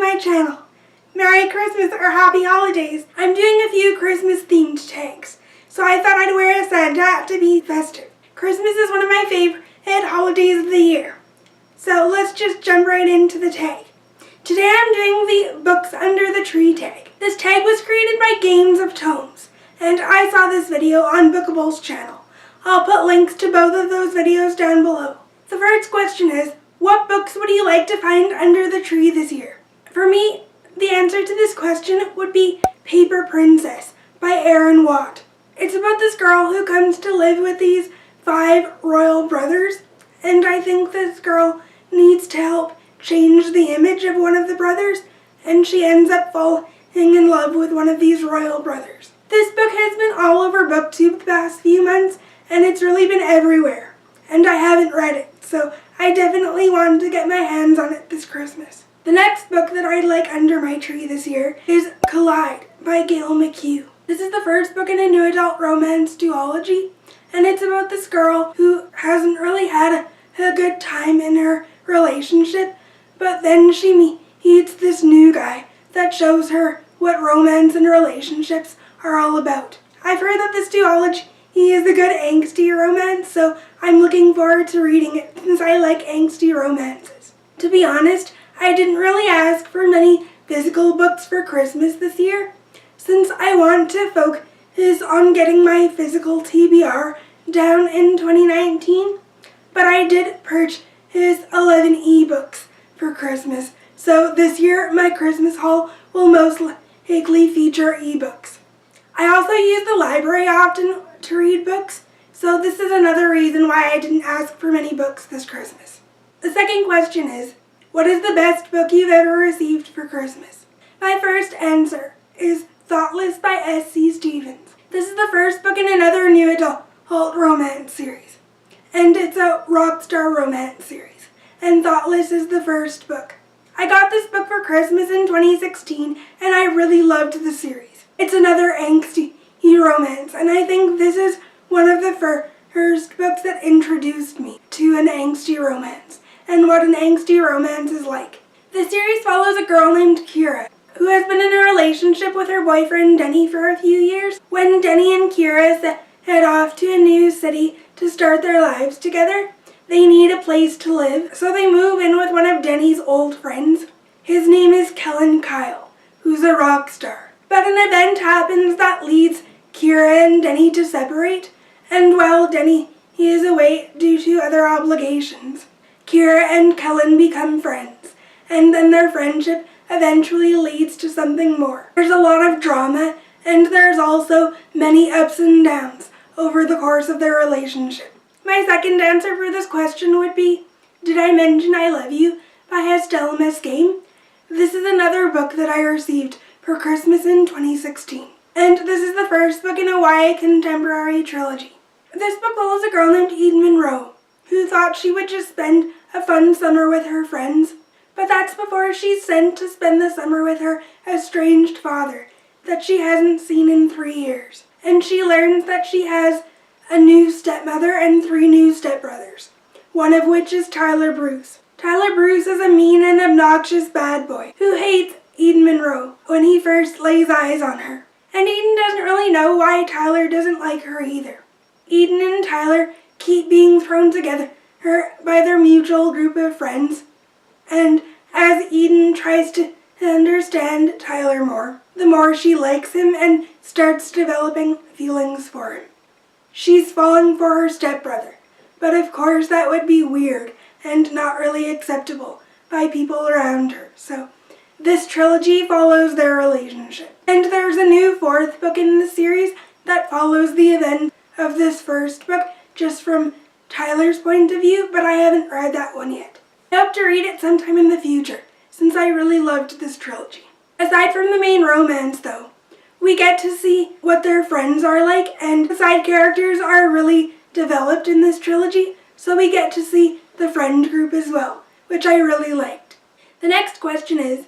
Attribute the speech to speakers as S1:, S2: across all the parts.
S1: my channel. Merry Christmas or Happy Holidays. I'm doing a few Christmas themed tags, so I thought I'd wear a Santa hat to be festive. Christmas is one of my favorite holidays of the year. So let's just jump right into the tag. Today I'm doing the Books Under the Tree tag. This tag was created by Games of Tomes, and I saw this video on Bookable's channel. I'll put links to both of those videos down below. The first question is, what books would you like to find under the tree this year? For me, the answer to this question would be Paper Princess by Erin Watt. It's about this girl who comes to live with these 5 royal brothers, and I think this girl needs to help change the image of one of the brothers, and she ends up falling in love with one of these royal brothers. This book has been all over BookTube the past few months, and it's really been everywhere, and I haven't read it, so I definitely want to get my hands on it this Christmas. The next book that I'd like under my tree this year is Collide by Gail McHugh. This is the first book in a new adult romance duology, and it's about this girl who hasn't really had a good time in her relationship, but then she meets this new guy that shows her what romance and relationships are all about. I've heard that this duology is a good angsty romance, so I'm looking forward to reading it since I like angsty romances. To be honest, I didn't really ask for many physical books for Christmas this year, since I want to focus on getting my physical TBR down in 2019, but I did purchase 11 ebooks for Christmas, so this year my Christmas haul will most likely feature ebooks. I also use the library often to read books, so this is another reason why I didn't ask for many books this Christmas. The second question is, what is the best book you've ever received for Christmas? My first answer is Thoughtless by S.C. Stevens. This is the first book in another new adult romance series, and it's a Rockstar romance series, and Thoughtless is the first book. I got this book for Christmas in 2016, and I really loved the series. It's another angsty romance, and I think this is one of the first books that introduced me to an angsty romance and what an angsty romance is like. The series follows a girl named Kira who has been in a relationship with her boyfriend Denny for a few years. When Denny and Kira head off to a new city to start their lives together, they need a place to live, so they move in with one of Denny's old friends. His name is Kellen Kyle, who's a rock star. But an event happens that leads Kira and Denny to separate, and while Denny is away due to other obligations, Kira and Kellen become friends, and then their friendship eventually leads to something more. There's a lot of drama, and there's also many ups and downs over the course of their relationship. My second answer for this question would be Did I Mention I Love You by Estelle Mesquain. This is another book that I received for Christmas in 2016, and this is the first book in a YA contemporary trilogy. This book follows a girl named Eden Monroe, who thought she would just spend a fun summer with her friends, but that's before she's sent to spend the summer with her estranged father that she hasn't seen in 3 years, and she learns that she has a new stepmother and 3 new stepbrothers, one of which is Tyler Bruce. Tyler Bruce is a mean and obnoxious bad boy who hates Eden Monroe when he first lays eyes on her, and Eden doesn't really know why Tyler doesn't like her either. Eden and Tyler keep being thrown together by their mutual group of friends, and as Eden tries to understand Tyler more, the more she likes him and starts developing feelings for him. She's falling for her stepbrother, but of course that would be weird and not really acceptable by people around her, so this trilogy follows their relationship. And there's a new 4th book in the series that follows the event of this first book, just from Tyler's point of view, but I haven't read that one yet. I hope to read it sometime in the future, since I really loved this trilogy. Aside from the main romance, though, we get to see what their friends are like, and the side characters are really developed in this trilogy, so we get to see the friend group as well, which I really liked. The next question is,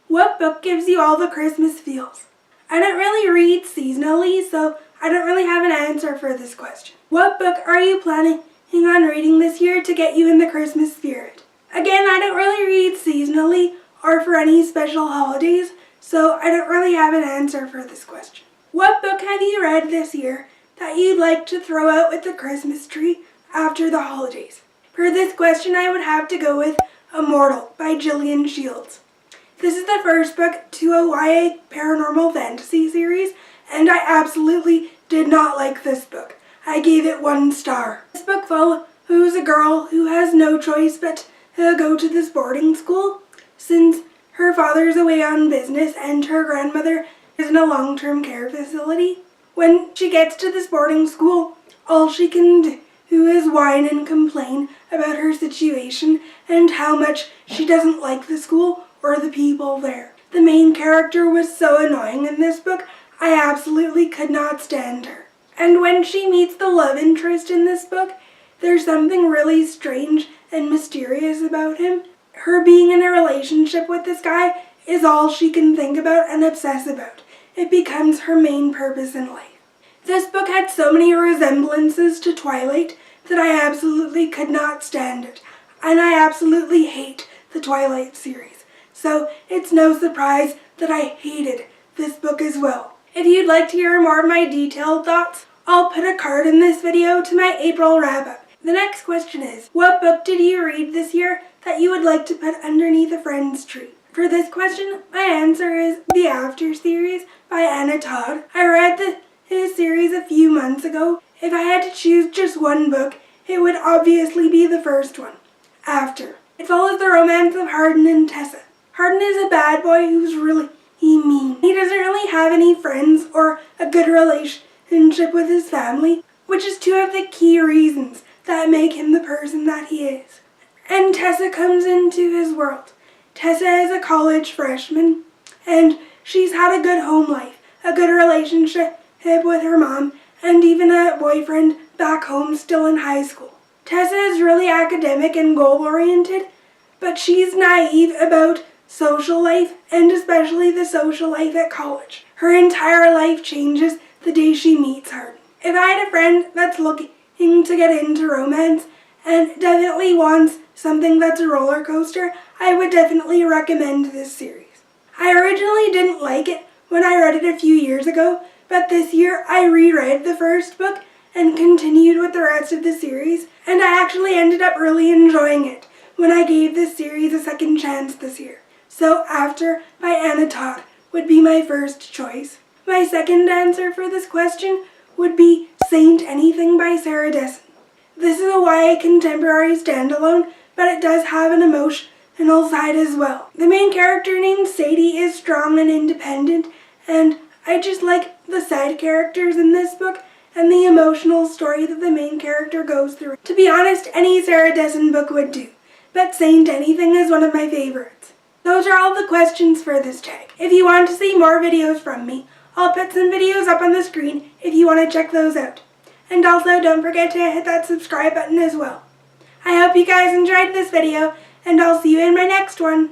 S1: what book gives you all the Christmas feels? I don't really read seasonally, so I don't really have an answer for this question. What book are you planning on reading this year to get you in the Christmas spirit? Again, I don't really read seasonally or or for any special holidays, so I don't really have an answer for this question. What book have you read this year that you'd like to throw out with the Christmas tree after the holidays? For this question, I would have to go with Immortal by Gillian Shields. This is the first book to a YA paranormal fantasy series, and I absolutely did not like this book. I gave it 1 star. This book follows a girl who has no choice but to go to this boarding school since her father's away on business and her grandmother is in a long-term care facility. When she gets to this boarding school, all she can do is whine and complain about her situation and how much she doesn't like the school or the people there. The main character was so annoying in this book, I absolutely could not stand her. And when she meets the love interest in this book, there's something really strange and mysterious about him. Her being in a relationship with this guy is all she can think about and obsess about. It becomes her main purpose in life. This book had so many resemblances to Twilight that I absolutely could not stand it. And I absolutely hate the Twilight series. So it's no surprise that I hated this book as well. If you'd like to hear more of my detailed thoughts, I'll put a card in this video to my April wrap-up. The next question is, what book did you read this year that you would like to put underneath a friend's tree? For this question, my answer is The After series by Anna Todd. I read this series a few months ago. If I had to choose just one book, it would obviously be the first one, After. It follows the romance of Hardin and Tessa. Hardin is a bad boy who's really mean. He doesn't really have any friends or a good relationship with his family, which is 2 of the key reasons that make him the person that he is. And Tessa comes into his world. Tessa is a college freshman, and she's had a good home life, a good relationship with her mom, and even a boyfriend back home still in high school. Tessa is really academic and goal-oriented, but she's naive about social life, and especially the social life at college. Her entire life changes the day she meets Hardin. If I had a friend that's looking to get into romance and definitely wants something that's a roller coaster, I would definitely recommend this series. I originally didn't like it when I read it a few years ago, but this year I reread the first book and continued with the rest of the series, and I actually ended up really enjoying it when I gave this series a second chance this year. So After by Anna Todd would be my first choice. My second answer for this question would be Saint Anything by Sarah Dessen. This is a YA contemporary standalone, but it does have an emotional side as well. The main character named Sadie is strong and independent, and I just like the side characters in this book and the emotional story that the main character goes through. To be honest, any Sarah Dessen book would do, but Saint Anything is one of my favorites. Those are all the questions for this tag. If you want to see more videos from me, I'll put some videos up on the screen if you want to check those out. And also don't forget to hit that subscribe button as well. I hope you guys enjoyed this video, and I'll see you in my next one.